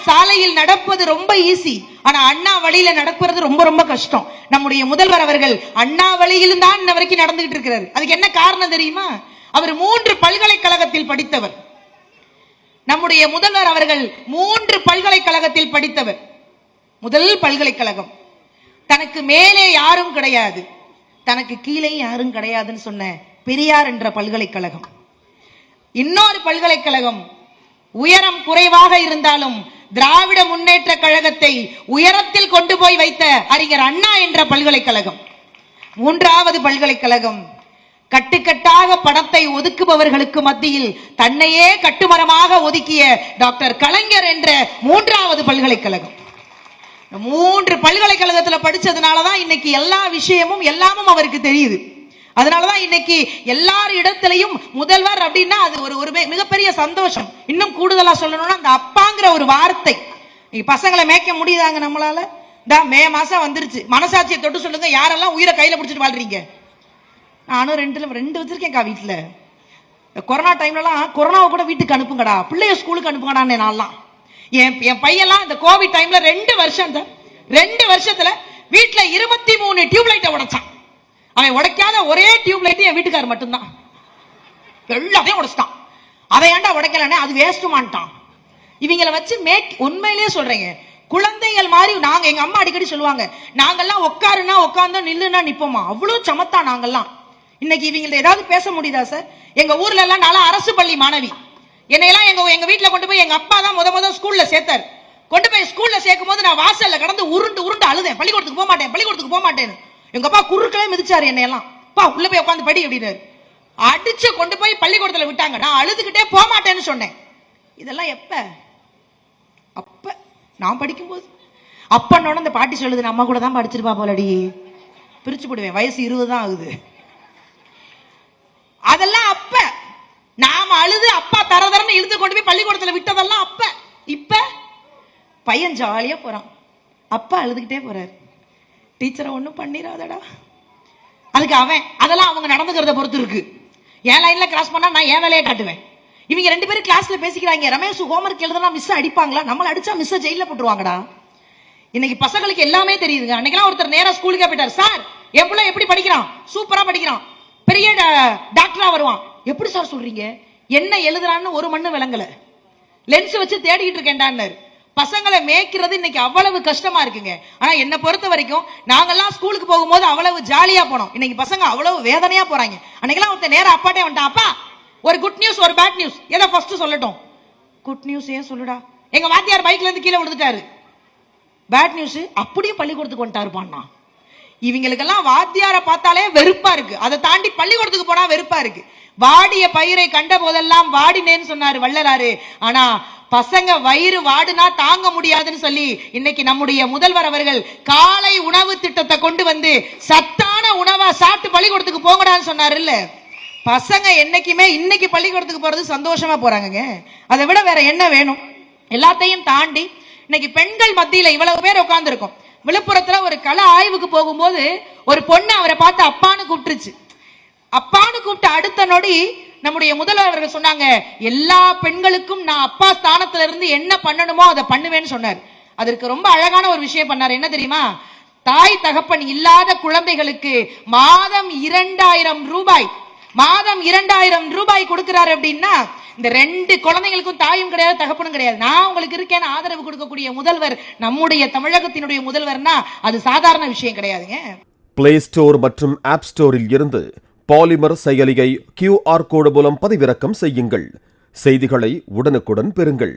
சாலையில் நடப்பது ரொம்ப ஈஸி, ஆனா அண்ணா வழியில நடக்கிறது ரொம்ப ரொம்ப கஷ்டம். நம்முடைய முதல்வர் அவர்கள் அண்ணா வழியிலும் தான் இன்ன வரைக்கும் நடந்துகிட்டு இருக்கிறாரு. அதுக்கு என்ன காரணம் தெரியுமா? அவர் 3 பல்கலைக்கழகத்தில் படித்தவர். நம்முடைய முதல்வர் அவர்கள் 3 பல்கலைக்கழகத்தில் படித்தவர். முதல் பல்கலைக்கழகம், தனக்கு மேலே யாரும் கிடையாது, தனக்கு கீழே யாரும் கிடையாதுன்னு சொன்ன பெரியார் என்ற பல்கலைக்கழகம். இன்னொரு பல்கலைக்கழகம் உயரம் குறைவாக இருந்தாலும் திராவிட முன்னேற்ற கழகத்தை உயரத்தில் கொண்டு போய் வைத்த அறிஞர் அண்ணா என்ற பல்கலைக்கழகம். 3வது பல்கலைக்கழகம் கட்டுக்கட்டாக பணத்தை ஒதுக்குபவர்களுக்கு மத்தியில் தன்னையே கட்டுமரமாக ஒதுக்கிய டாக்டர் கலைஞர் என்ற 3வது பல்கலைக்கழகம். 3 பல்கலைக்கழகத்தில் படிச்சதுனாலதான் இன்னைக்கு எல்லா விஷயமும் எல்லாமும் அவருக்கு தெரியுது. அதனாலதான் இன்னைக்கு எல்லார் இடத்திலையும் முதல்வர் அப்படின்னா அது ஒரு மிகப்பெரிய சந்தோஷம். இன்னும் கூடுதலா சொல்லணும்னா அந்த அப்பாங்கிற ஒரு வார்த்தை. பசங்களை மேய்க்க முடியுதாங்க நம்மளால? மே மாசம் வந்துருச்சு, மனசாட்சியை தொட்டு சொல்லுங்க, யாரெல்லாம் உயிரை கையில பிடிச்சிட்டு வாழ்றீங்க? நானும் 2 வச்சிருக்கேன்க்கா வீட்டுல. கொரோனா டைம்லலாம் கொரோனாவை கூட வீட்டுக்கு அனுப்புங்கடா, பிள்ளைய ஸ்கூலுக்கு அனுப்புங்கடான்னு நான்லாம். என் பையெல்லாம் இந்த கோவிட் டைம்ல 2 வருஷத்துல வீட்டுல 23 டியூப்லைட்டை உடைச்சான். அவன் உடைக்காத ஒரே டியூப்லைட் என் வீட்டுக்காரர் மட்டும்தான். எல்லாத்தையும் உடைச்சிட்டான். அதை ஏன்டா உடைக்கலன்னு அது வேஸ்ட்டுமான்ட்டான். இவங்களை வச்சு உண்மையிலேயே சொல்றேங்க, குழந்தைகள் மாதிரி நாங்க, எங்க அம்மா அடிக்கடி சொல்லுவாங்க, நாங்கெல்லாம் உட்காருனா உட்கார்ந்தோம், நில்லுனா நிப்போமா, அவ்வளவு சமத்தா நாங்கெல்லாம். இன்னைக்கு இவங்கள்ட்ட ஏதாவது பேச முடியுதா சார்? எங்க ஊர்ல எல்லாம் நான் அரசு பள்ளி மாணவி. என்னையெல்லாம் எங்க வீட்டுல கொண்டு போய் எங்க அப்பா தான் முத ஸ்கூல்ல சேர்த்தாரு. கொண்டு போய் ஸ்கூல்ல சேர்க்கும் போது நான் வாசல்ல கடந்து உருண்டு அழுதேன், பள்ளிக்கூடத்துக்கு போக மாட்டேன். எங்க அப்பா குறுக்களே மிதிச்சாரு என்னையெல்லாம். பா உள்ள போய் உட்காந்து படி அப்படின்னாரு. அடிச்சு கொண்டு போய் பள்ளிக்கூடத்துல விட்டாங்க. நான் அழுதுகிட்டே போக மாட்டேன்னு சொன்னேன். இதெல்லாம் அப்ப நான் படிக்கும்போது அப்பன்னோட அந்த பாட்டி சொல்லுது, நம்ம கூட தான் படிச்சிருப்பா போலடி, பிரிச்சு போடுவேன், வயசு 20 தான் ஆகுது. அதெல்லாம் அப்ப நாம அழுது அப்பா தரதரன்னு இழுத்து கொண்டு போய் பள்ளிக்கூடத்துல விட்டதெல்லாம் அப்ப. இப்ப பையன் ஜாலியா போறான், அப்பா அழுதுகிட்டே போறாரு. டீச்சரை ஒண்ணும் பண்ணிராதடா, அதுக்கு அவன் அதெல்லாம் அவங்க நடந்துக்கிறத பொறுத்து இருக்கு. என் லைன்ல கிராஸ் பண்ணா நான் என் வேலையை காட்டுவேன். இவங்க 2 பேரும் கிளாஸ்ல பேசிக்கிறாங்க, ரமேஷ் ஹோம்வொர்க் எழுதுனா மிஸ் அடிப்பாங்களா, நம்மள அடிச்சா மிஸ் ஜெயில போட்டுருவாங்கடா. இன்னைக்கு பசங்களுக்கு எல்லாமே தெரியுதுங்க. அன்னைக்கெல்லாம் ஒருத்தர் நேரா ஸ்கூலுக்கே போயிட்டார், சார் என் பிள்ளை எப்படி படிக்கிறான், சூப்பரா படிக்கிறான், பெரிய டாக்டரா வருவான். எப்படி சார் சொல்றீங்க? என்ன எழுதுறான்னு ஒரு மண்ணு விளங்கல, லென்ஸ் வச்சு தேடிட்டு இருக்கேன்டான்னாரு. பசங்களை மேய்க்கிறது இன்னைக்கு அவ்வளவு கஷ்டமா இருக்குங்க. ஆனா என்ன பொறுத்த வரைக்கும் நாங்கெல்லாம் ஸ்கூலுக்கு போகும்போது அவ்வளவு ஜாலியா போனோம். இன்னைக்கு பசங்க அவ்வளவு வேதனையா போறாங்க. அன்னைக்கெல்லாம் ஒருத்தர் நேரா அப்பாட்டே வந்துட்டான், அப்பா ஒரு குட் நியூஸ் ஒரு பேட் நியூஸ், எதை ஃபர்ஸ்ட் சொல்லட்டும்? குட் நியூஸ் ஏன் சொல்லுடா. எங்க வாத்தியார் பைக்ல இருந்து கீழே விழுந்துட்டாரு. பேட் நியூஸ் அப்படியே பள்ளிக்கூடத்துக்கு வந்துட்டாருப்பான்னா. இவங்களுக்கெல்லாம் வாத்தியாரை பார்த்தாலே வெறுப்பா இருக்கு, அதை தாண்டி பள்ளிக்கூடத்துக்கு போனா வெறுப்பா இருக்கு. வாடிய பயிரை கண்ட போதெல்லாம் வாடினேன்னு சொன்னாரு வள்ளலாரு. ஆனா பசங்க வயிறு வாடுனா தாங்க முடியாதுன்னு சொல்லி இன்னைக்கு நம்முடைய முதல்வர் அவர்கள் காலை உணவு திட்டத்தை கொண்டு வந்து சத்தான உணவா சாப்பிட்டு பள்ளிக்கூடத்துக்கு போங்கடான்னு சொன்னாரு. இல்ல, பசங்க என்னைக்குமே இன்னைக்கு பள்ளிக்கூடத்துக்கு போறது சந்தோஷமா போறாங்க. அதை விட வேற என்ன வேணும்? எல்லாத்தையும் தாண்டி இன்னைக்கு பெண்கள் மத்தியில இவ்வளவு பேர் உட்கார்ந்து இருக்கோம். விழுப்புரத்துல ஒரு கள ஆய்வுக்கு போகும்போது ஒரு பொண்ணு அவரை பார்த்து அப்பான்னு கூப்பிட்டுருச்சு. அப்பான்னு கூப்பிட்டு அடுத்த நொடி நம்முடைய முதல்வர் அவர்கள் சொன்னாங்க, எல்லா பெண்களுக்கும் நான் அப்பா ஸ்தானத்துல இருந்து என்ன பண்ணணுமோ அதை பண்ணுவேன்னு சொன்னார். அதற்கு ரொம்ப அழகான ஒரு விஷயம் பண்ணார். என்ன தெரியுமா? தாய் தகப்பன் இல்லாத குழந்தைகளுக்கு மாதம் 2000 ரூபாய் கொடுக்கிறாரு. அப்படின்னா இந்த 2 குழந்தைகளுக்கும் தாயும் கிடையாது தகப்பனும் கிடையாது, நான் உங்களுக்கு இருக்கேன்னு ஆதரவு கொடுக்கக்கூடிய முதல்வர் நம்முடைய தமிழகத்தினுடைய முதல்வர்னா அது சாதாரண விஷயம் கிடையாதுங்க. பிளே ஸ்டோர் மற்றும் ஆப் ஸ்டோரில் இருந்து பாலிமர் செயலியை QR கோடு மூலம் பதிவிறக்கம் செய்யுங்கள். செய்திகளை உடனுக்குடன் பெறுங்கள்.